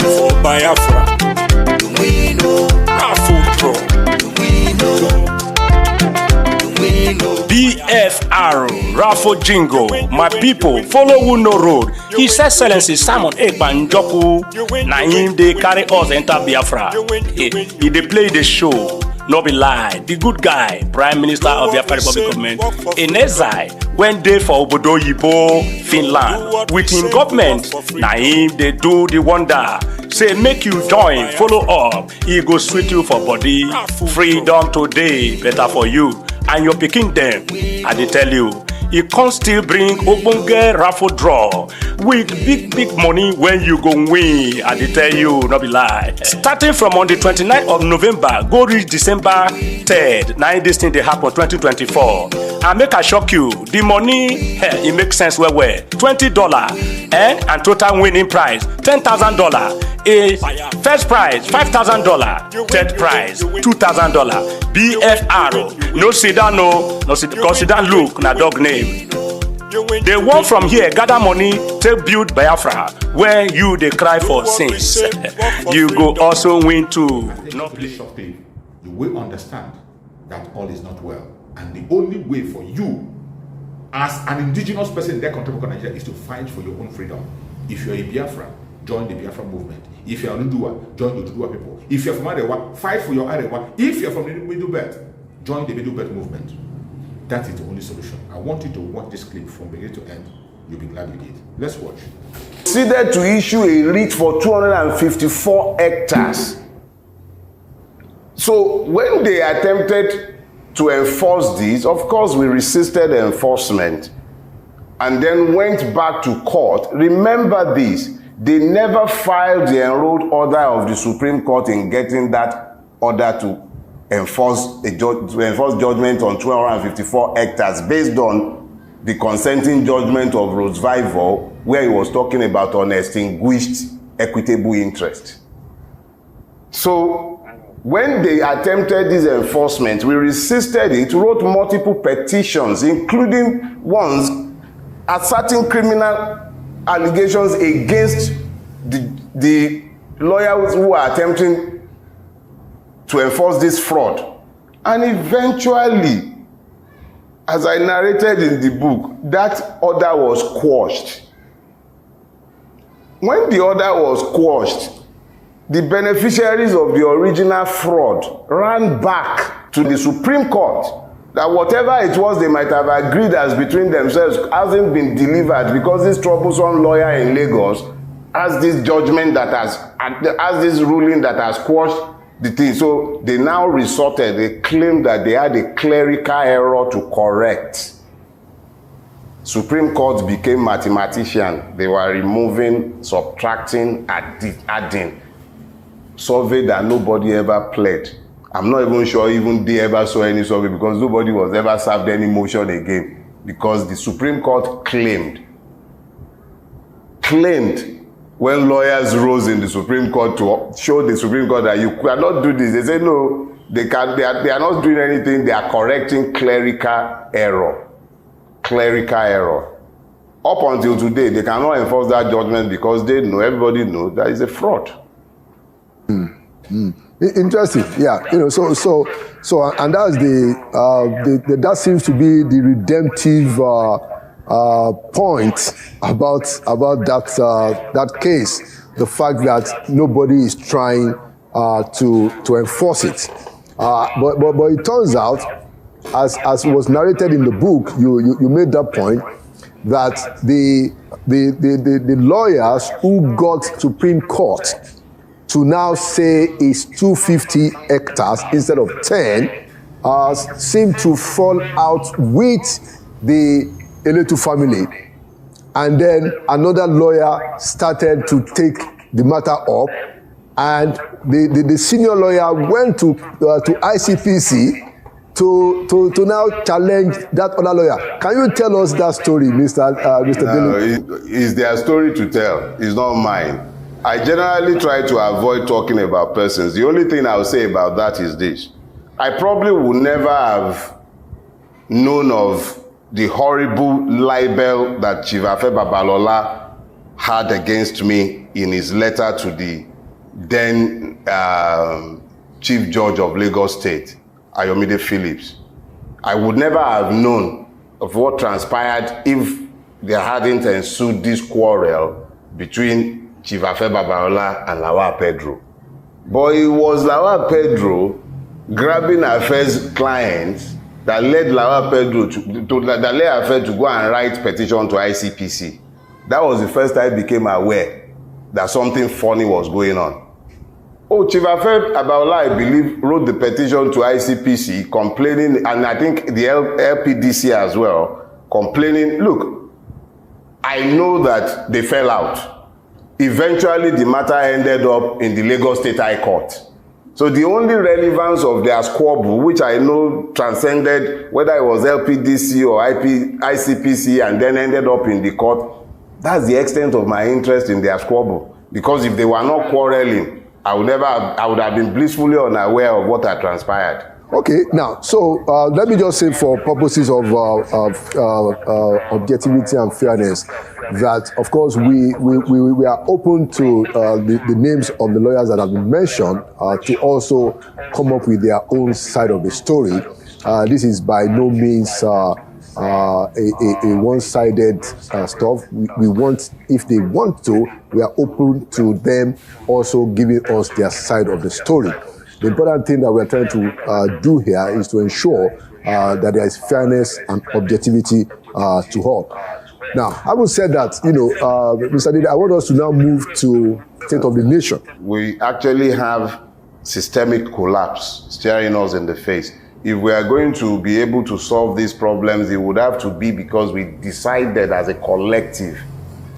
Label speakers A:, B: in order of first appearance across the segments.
A: for Biafra. Raffle draw. BFR, Raffle Jingle. My people, follow who no road. His Excellency Simon Ekpanjoku. Na him they carry us enter Biafra. He they play the show. No be lie. The good guy, Prime Minister of Biafra Republic Government, in exile, went there for Obodo Yibo, Finland. With him government, na him they do the wonder. Say make you join, follow up. He go sweet you for body. Freedom today, better for you and your pikin them. I dey tell you, he can still bring ogbonge raffle draw with big money when you go win. I dey tell you, no be lie. Starting from on the 29th of November, go reach December 3rd. Now this thing dey happen 2024. And make I shock you, the money, it makes sense well. $20 and total winning prize $10,000. A first prize $5,000, third prize $2,000. BFR, no sit down, no sit down. Look, na dog name. They want from here gather money to build Biafra, where you they cry for sins. You go also win too.
B: No place. You will understand that all is not well, and the only way for you, as an indigenous person in that contemporary Nigeria, is to fight for your own freedom. If you're a Biafra, join the Biafra movement. If you're an Udua, join the Udua people. If you're from Arewa, fight for your Arewa. If you're from the Middle Belt, join the Middle Belt movement. That is the only solution. I want you to watch this clip from beginning to end. You'll be glad you did. Let's watch.
C: Proceeded to issue a writ for 254 hectares. So when they attempted to enforce this, of course, we resisted enforcement and then went back to court. Remember this, they never filed the enrolled order of the Supreme Court in getting that order to enforce judgment on 254 hectares based on the consenting judgment of Roosevelt, where he was talking about unextinguished equitable interest. So when they attempted this enforcement, we resisted it, wrote multiple petitions, including ones asserting criminal allegations against the lawyers who are attempting to enforce this fraud. And eventually, as I narrated in the book, that order was quashed. When the order was quashed, the beneficiaries of the original fraud ran back to the Supreme Court that whatever it was they might have agreed as between themselves hasn't been delivered because this troublesome lawyer in Lagos has this judgment that has this ruling that has quashed the thing. So they now resorted, they claimed that they had a clerical error to correct. Supreme Court became mathematician. They were removing, subtracting, adding. Survey that nobody ever played. I'm not even sure even they ever saw any survey because nobody was ever served any motion again because the Supreme Court claimed when lawyers rose in the Supreme Court to show the Supreme Court that you cannot do this. They say no, they are not doing anything. They are correcting clerical error. Clerical error. Up until today, they cannot enforce that judgment because they know, everybody knows that it's a fraud.
D: Interesting, yeah. You know, so, and that's that seems to be the redemptive point about that case. The fact that nobody is trying to enforce it, but it turns out, as was narrated in the book, you made that point that the lawyers who got Supreme Court to now say is 250 hectares instead of 10 seem to fall out with the Eletu family. And then another lawyer started to take the matter up, and the senior lawyer went to ICPC to now challenge that other lawyer. Can you tell us that story, Mr. Bello?
C: It's their story to tell. It's not mine. I generally try to avoid talking about persons. The only thing I'll say about that is this. I probably would never have known of the horrible libel that Chief Afe Babalola had against me in his letter to the then Chief Judge of Lagos State, Ayomide Phillips, I would never have known of what transpired if there hadn't ensued this quarrel between Chief Afe Babalola and Lawal Pedro. But it was Lawal Pedro grabbing Afe's clients that led Lawal Pedro that led Afe to go and write petition to ICPC. That was the first time I became aware that something funny was going on. Oh, Chief Afe Babalola, I believe, wrote the petition to ICPC complaining, and I think the LPDC as well, complaining, look, I know that they fell out. Eventually, the matter ended up in the Lagos State High Court. So the only relevance of their squabble, which I know transcended whether it was LPDC or ICPC and then ended up in the court, that's the extent of my interest in their squabble. Because if they were not quarreling, I would have been blissfully unaware of what had transpired.
D: Okay, now, so let me just say, for purposes of objectivity and fairness, that of course we are open to the names of the lawyers that have been mentioned to also come up with their own side of the story. This is by no means a one-sided stuff. We want, if they want to, we are open to them also giving us their side of the story. The important thing that we're trying to do here is to ensure that there is fairness and objectivity to all. Now, having said that, Mr. Dede, I want us to now move to state of the nation.
C: We actually have systemic collapse staring us in the face. If we are going to be able to solve these problems, it would have to be because we decided as a collective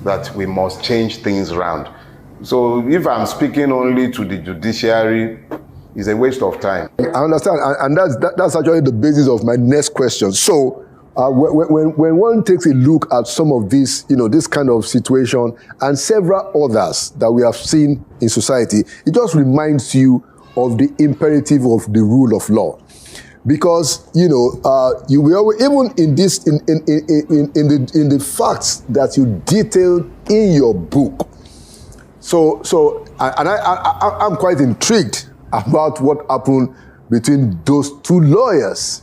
C: that we must change things around. So if I'm speaking only to the judiciary, it's a waste of time.
D: I understand, and that's actually the basis of my next question. So when one takes a look at some of these, this kind of situation and several others that we have seen in society, it just reminds you of the imperative of the rule of law. Because you will, even in this in the facts that you detailed in your book. So I'm quite intrigued about what happened between those two lawyers.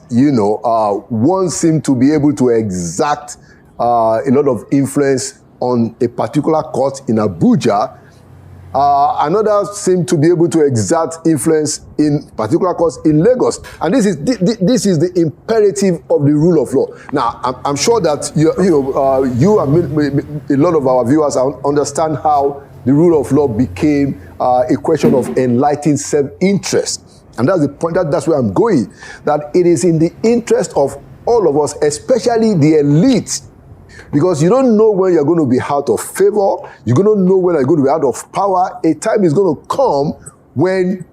D: One seemed to be able to exact a lot of influence on a particular court in Abuja. Another seemed to be able to exert influence in particular courts in Lagos. And this is the imperative of the rule of law. Now, I'm sure that you and a lot of our viewers understand how the rule of law became a question of enlightened self-interest. And that's the point, that's where I'm going. That it is in the interest of all of us, especially the elite. Because you don't know when you're going to be out of favor. You don't know when you're going to be out of power. A time is going to come when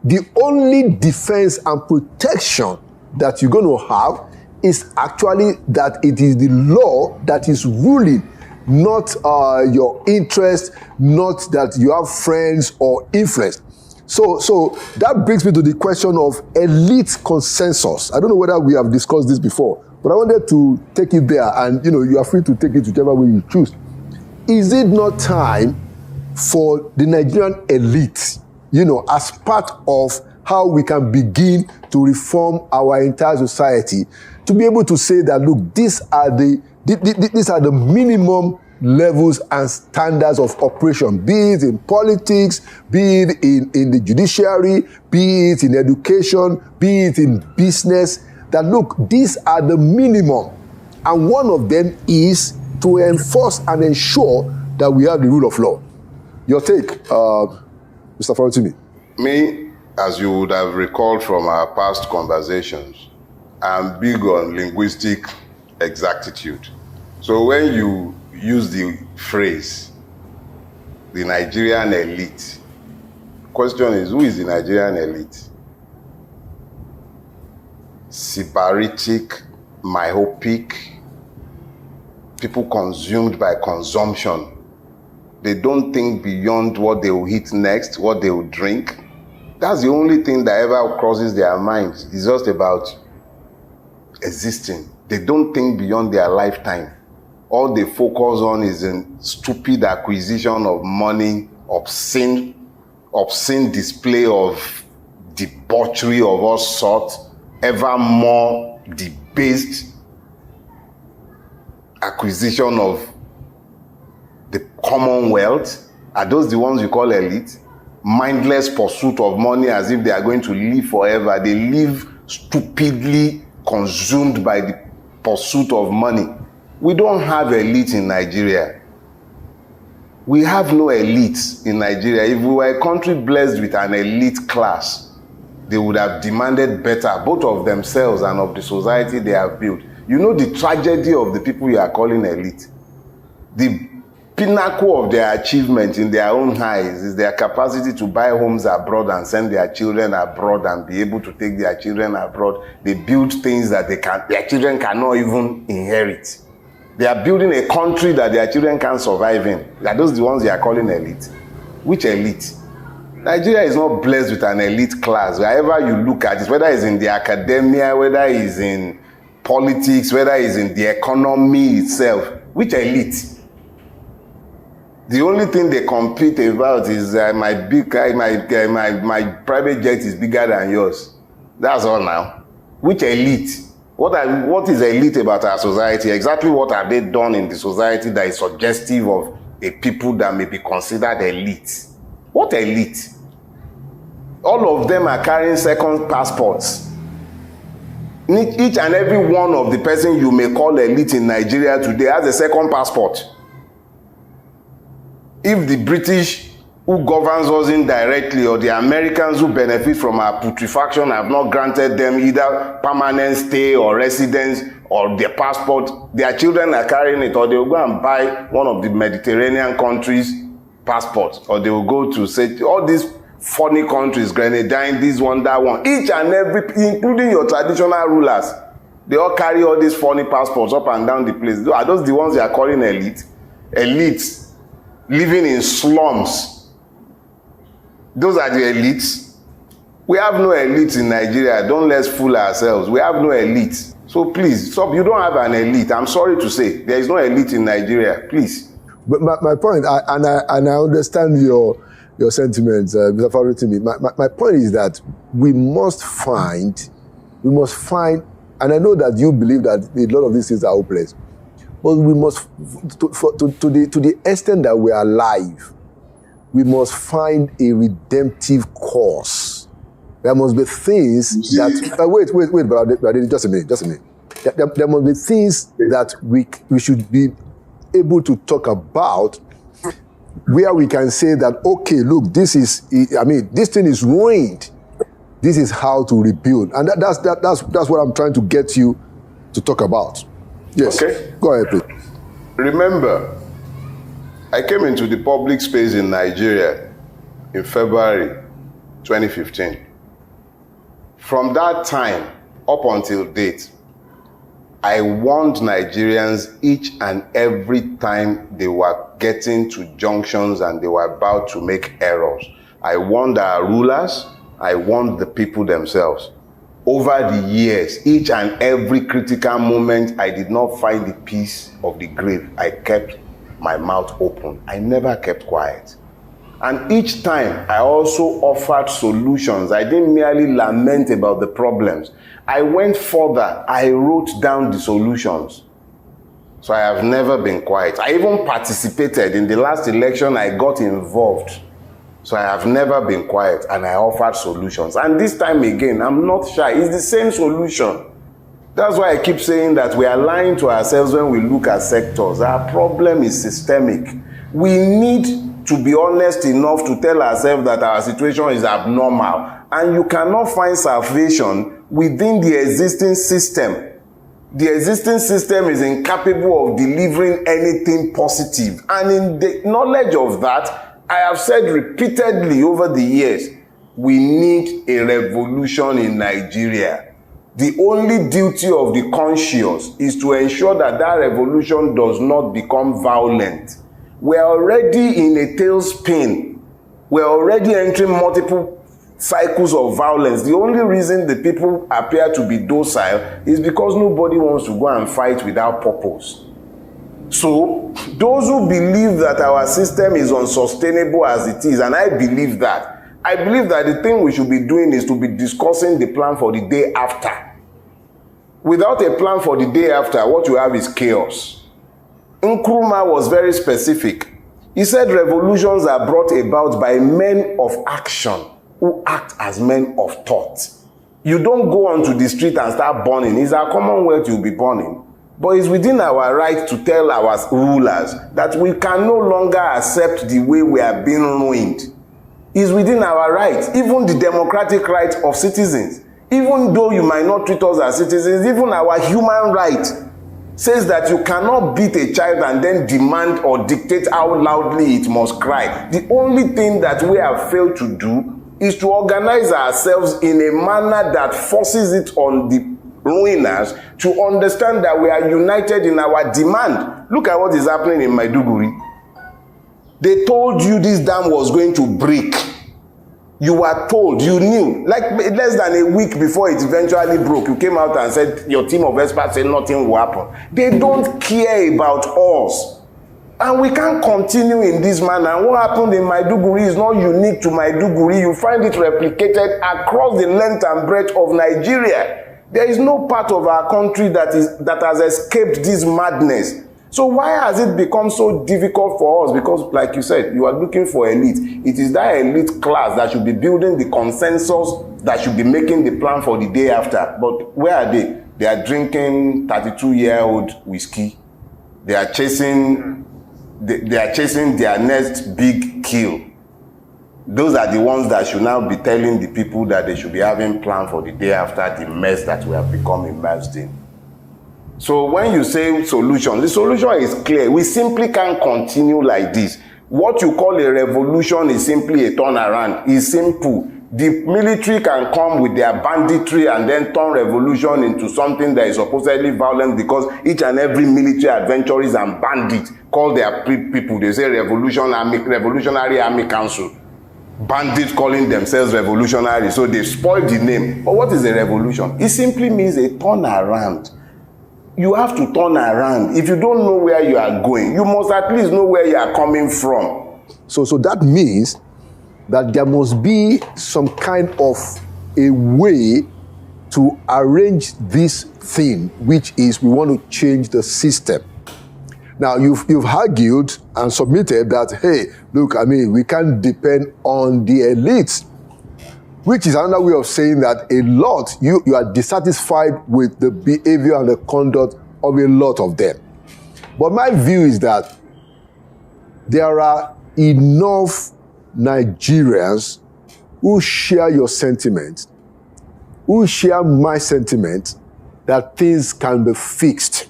D: the only defense and protection that you're going to have is actually that it is the law that is ruling, not your interest, not that you have friends or influence. So that brings me to the question of elite consensus. I don't know whether we have discussed this before, but I wanted to take it there, and you are free to take it whichever way you choose. Is it not time for the Nigerian elite, as part of how we can begin to reform our entire society, to be able to say that, look, these are the minimum levels and standards of operation, be it in politics, be it in the judiciary, be it in education, be it in business, that look, these are the minimum. And one of them is to enforce and ensure that we have the rule of law. Your take, Mr. Farotimi.
C: Me, as you would have recalled from our past conversations, I'm big on linguistic exactitude. So when you use the phrase, the Nigerian elite, the question is, who is the Nigerian elite? Sybaritic, myopic, people consumed by consumption. They don't think beyond what they will eat next, what they will drink. That's the only thing that ever crosses their minds. It's just about existing. They don't think beyond their lifetime. All they focus on is in stupid acquisition of money, obscene obscene display of debauchery of all sorts, ever more debased acquisition of the commonwealth? Are those the ones you call elite? Mindless pursuit of money as if they are going to live forever. They live stupidly consumed by the pursuit of money. We don't have elite in Nigeria. We have no elites in Nigeria. If we were a country blessed with an elite class, they would have demanded better, both of themselves and of the society they have built. You know the tragedy of the people you are calling elite? The pinnacle of their achievement in their own eyes is their capacity to buy homes abroad and send their children abroad and be able to take their children abroad. They build things that their children cannot even inherit. They are building a country that their children can't survive in. Are those the ones you are calling elite? Which elite? Nigeria is not blessed with an elite class. Wherever you look at it, whether it's in the academia, whether it's in politics, whether it's in the economy itself, which elite? The only thing they compete about is my private jet is bigger than yours. That's all now. Which elite? What is elite about our society? Exactly what have they done in the society that is suggestive of a people that may be considered elite? What elite? All of them are carrying second passports. Each and every one of the person you may call elite in Nigeria today has a second passport. If the British who governs us indirectly or the Americans who benefit from our putrefaction have not granted them either permanent stay or residence or their passport, their children are carrying it, or they will go and buy one of the Mediterranean countries' passports, or they will go to, say, all these funny countries, Grenadine, this one, that one, each and every, including your traditional rulers, they all carry all these funny passports up and down the place. Are those the ones you are calling elite? Elites living in slums. Those are the elites. We have no elites in Nigeria. Don't let's fool ourselves. We have no elites. So please, stop. You don't have an elite. I'm sorry to say. There is no elite in Nigeria. Please.
D: But my point, I understand your sentiments, Mr. Farutimi. My point is that we must find, and I know that you believe that a lot of these things are hopeless, but we must, to the extent that we are alive, we must find a redemptive cause. There must be things that... wait, brother, just a minute. There must be things that we should be able to talk about where we can say that, okay, look, this thing is ruined. This is how to rebuild. And that's what I'm trying to get you to talk about. Yes. Okay. Go ahead, please.
C: Remember, I came into the public space in Nigeria in February 2015. From that time up until date, I warned Nigerians each and every time they were getting to junctions and they were about to make errors. I warned our rulers, I warned the people themselves. Over the years, each and every critical moment, I did not find the peace of the grave. I kept my mouth open. I never kept quiet. And each time, I also offered solutions. I didn't merely lament about the problems. I went further. I wrote down the solutions. So I have never been quiet. I even participated in the last election. I got involved. So I have never been quiet, and I offered solutions. And this time again, I'm not shy. It's the same solution. That's why I keep saying that we are lying to ourselves when we look at sectors. Our problem is systemic. We need to be honest enough to tell ourselves that our situation is abnormal. And you cannot find salvation within the existing system. The existing system is incapable of delivering anything positive. And in the knowledge of that, I have said repeatedly over the years, we need a revolution in Nigeria. The only duty of the conscious is to ensure that that revolution does not become violent. We're already in a tailspin. We're already entering multiple cycles of violence. The only reason the people appear to be docile is because nobody wants to go and fight without purpose. So, those who believe that our system is unsustainable as it is, and I believe that, I believe that the thing we should be doing is to be discussing the plan for the day after. Without a plan for the day after, what you have is chaos. Nkrumah was very specific. He said revolutions are brought about by men of action who act as men of thought. You don't go onto the street and start burning. It's our commonwealth you'll be burning. But it's within our right to tell our rulers that we can no longer accept the way we are being ruined. It's within our right, even the democratic right of citizens. Even though you might not treat us as citizens, even our human right says that you cannot beat a child and then demand or dictate how loudly it must cry. The only thing that we have failed to do is to organize ourselves in a manner that forces it on the ruiners to understand that we are united in our demand. Look at what is happening in Maiduguri. They told you this dam was going to break. You were told, you knew. Like less than a week before it eventually broke, you came out and said, your team of experts said nothing will happen. They don't care about us. And we can't continue in this manner. And what happened in Maiduguri is not unique to Maiduguri. You find it replicated across the length and breadth of Nigeria. There is no part of our country that has escaped this madness. So why has it become so difficult for us? Because, like you said, you are looking for elite. It is that elite class that should be building the consensus, that should be making the plan for the day after. But where are they? They are drinking 32-year-old whiskey. They are chasing their next big kill. Those are the ones that should now be telling the people that they should be having plan for the day after the mess that we have become immersed in. So when you say solution, the solution is clear. We simply can't continue like this. What you call a revolution is simply a turnaround. It's simple. The military can come with their banditry and then turn revolution into something that is supposedly violent, because each and every military adventurers and bandits call their people. They say Revolutionary Army Council. Bandits calling themselves revolutionary. So they spoiled the name. But what is a revolution? It simply means a turnaround. You have to turn around. If you don't know where you are going, you must at least know where you are coming from.
D: So that means that there must be some kind of a way to arrange this thing, which is we want to change the system. Now, you've argued and submitted that, hey, look, I mean, we can't depend on the elites, which is another way of saying that a lot, you are dissatisfied with the behavior and the conduct of a lot of them. But my view is that there are enough Nigerians who share your sentiment, who share my sentiment, that things can be fixed.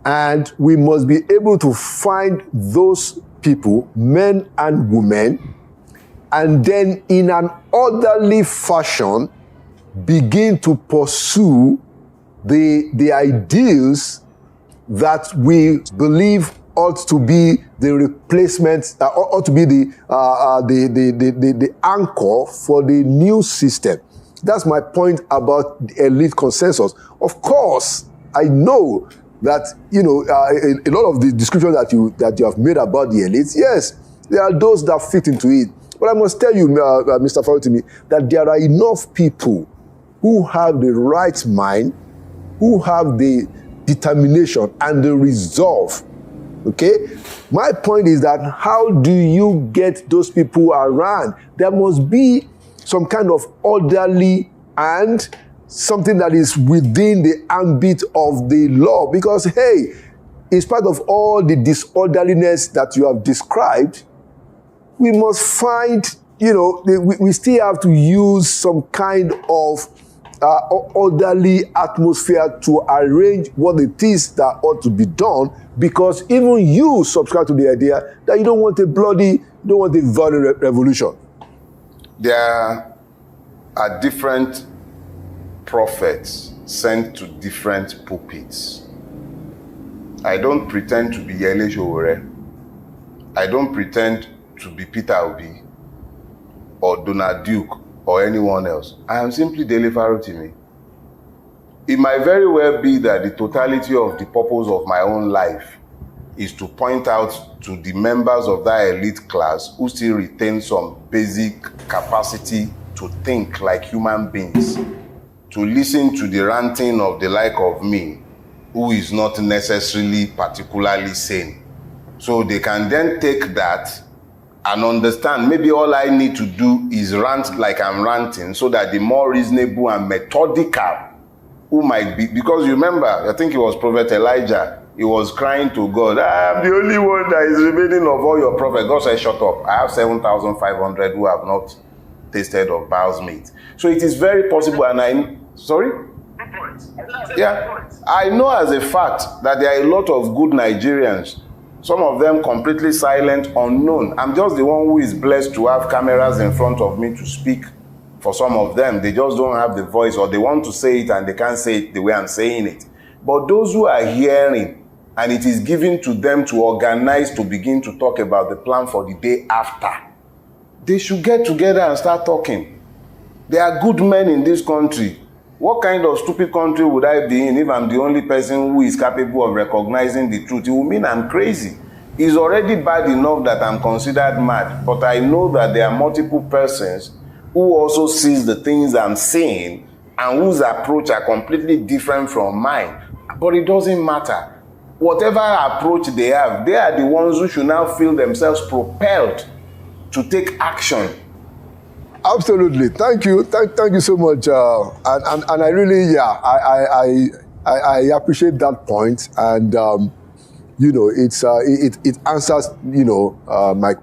D: And we must be able to find those people, men and women, and then in an orderly fashion, begin to pursue the ideals that we believe ought to be the replacement, ought to be the anchor for the new system. That's my point about the elite consensus. Of course, I know that, a lot of the description that you have made about the elites, yes, there are those that fit into it. But I must tell you, Mr. Farotimi, that there are enough people who have the right mind, who have the determination and the resolve. Okay? My point is that how do you get those people around? There must be some kind of orderly and something that is within the ambit of the law. Because, hey, in spite of all the disorderliness that you have described, we must find, we still have to use some kind of orderly atmosphere to arrange what it is that ought to be done, because even you subscribe to the idea that you don't want a violent revolution.
C: There are different prophets sent to different pulpits. I don't pretend to be Yele Sowore. I don't pretend to be Peter Obi or Donald Duke or anyone else. I am simply Dele Farotimi. It might very well be that the totality of the purpose of my own life is to point out to the members of that elite class who still retain some basic capacity to think like human beings, to listen to the ranting of the like of me, who is not necessarily particularly sane. So they can then take that and understand maybe all I need to do is rant like I'm ranting, so that the more reasonable and methodical who might be, because you remember, I think it was Prophet Elijah, he was crying to God, I am the only one that is remaining of all your prophets. God said, shut up. I have 7,500 who have not tasted of Baal's meat. So it is very possible, and sorry? Yeah, I know as a fact that there are a lot of good Nigerians, some of them completely silent, unknown. I'm just the one who is blessed to have cameras in front of me to speak for some of them. They just don't have the voice, or they want to say it and they can't say it the way I'm saying it. But those who are hearing, and it is given to them to organize to begin to talk about the plan for the day after, they should get together and start talking. There are good men in this country. What kind of stupid country would I be in if I'm the only person who is capable of recognizing the truth? It will mean I'm crazy. It's already bad enough that I'm considered mad, but I know that there are multiple persons who also sees the things I'm saying and whose approach are completely different from mine. But it doesn't matter. Whatever approach they have, they are the ones who should now feel themselves propelled to take action.
D: Absolutely. Thank you. Thank you so much. And I really, I appreciate that point. And, it answers,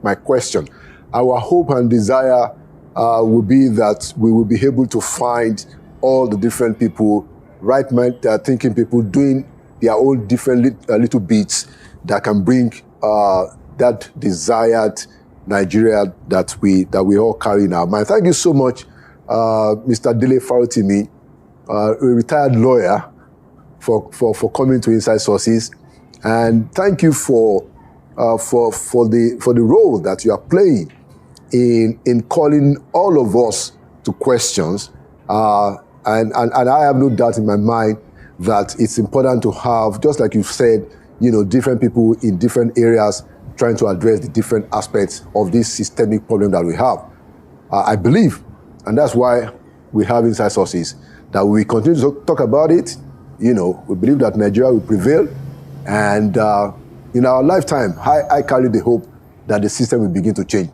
D: my question. Our hope and desire will be that we will be able to find all the different people, right-minded thinking people doing their own different little bits that can bring that desired Nigeria that we all carry in our mind. Thank you so much, Mr. Dele Farotimi, a retired lawyer, for coming to Inside Sources, and thank you for the role that you are playing in calling all of us to questions. And I have no doubt in my mind that it's important to have, just like you've said, different people in different areas trying to address the different aspects of this systemic problem that we have. I believe, and that's why we have Inside Sources, that we continue to talk about it. We believe that Nigeria will prevail, and in our lifetime, I carry the hope that the system will begin to change.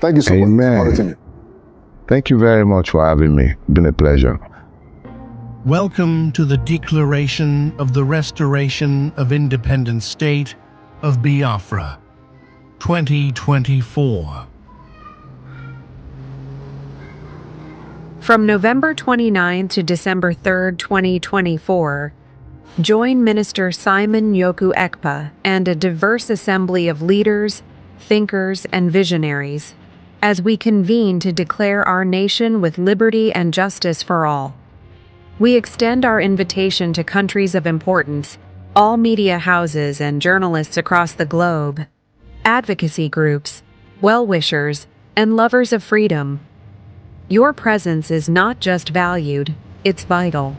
D: Thank you so much.
E: Amen. Thank you very much for having me. It's been a pleasure.
F: Welcome to the Declaration of the Restoration of Independent State of Biafra, 2024.
G: From November 29 to December 3, 2024, join Minister Simon Yoku Ekpa and a diverse assembly of leaders, thinkers, and visionaries as we convene to declare our nation with liberty and justice for all. We extend our invitation to countries of importance, all media houses and journalists across the globe, advocacy groups, well-wishers, and lovers of freedom. Your presence is not just valued, it's vital.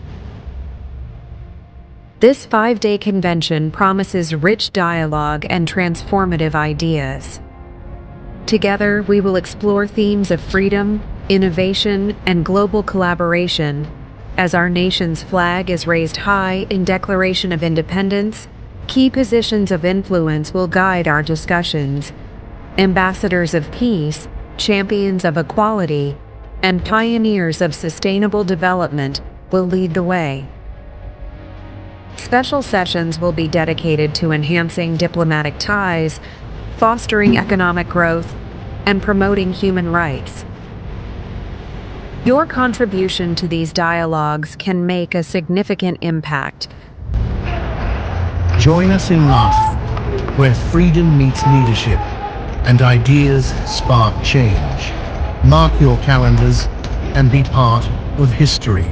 G: This 5-day convention promises rich dialogue and transformative ideas. Together, we will explore themes of freedom, innovation, and global collaboration as our nation's flag is raised high in Declaration of Independence. Key positions of influence will guide our discussions. Ambassadors of peace, champions of equality, and pioneers of sustainable development will lead the way. Special sessions will be dedicated to enhancing diplomatic ties, fostering economic growth, and promoting human rights. Your contribution to these dialogues can make a significant impact.
F: Join us in love, where freedom meets leadership and ideas spark change. Mark your calendars and be part of history.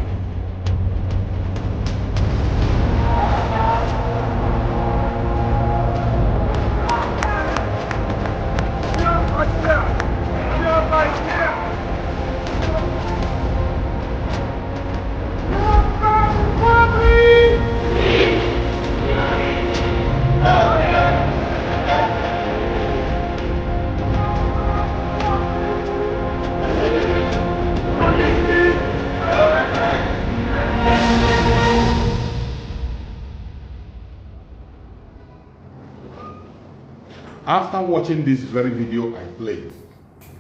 B: After watching this very video I played,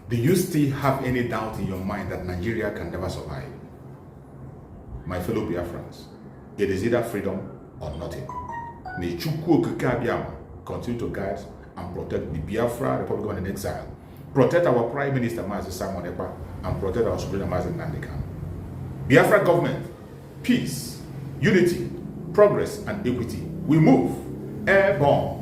B: do you still have any doubt in your mind that Nigeria can never survive? My fellow Biafrans, it is either freedom or nothing. May Chukwu Okike Abiyama continue to guide and protect the Biafra Republic in exile, protect our Prime Minister Mazi Simon Ekpa, and protect our Supreme Mazi Nnamdi Kanu. Biafra government, peace, unity, progress, and equity. We move airborne.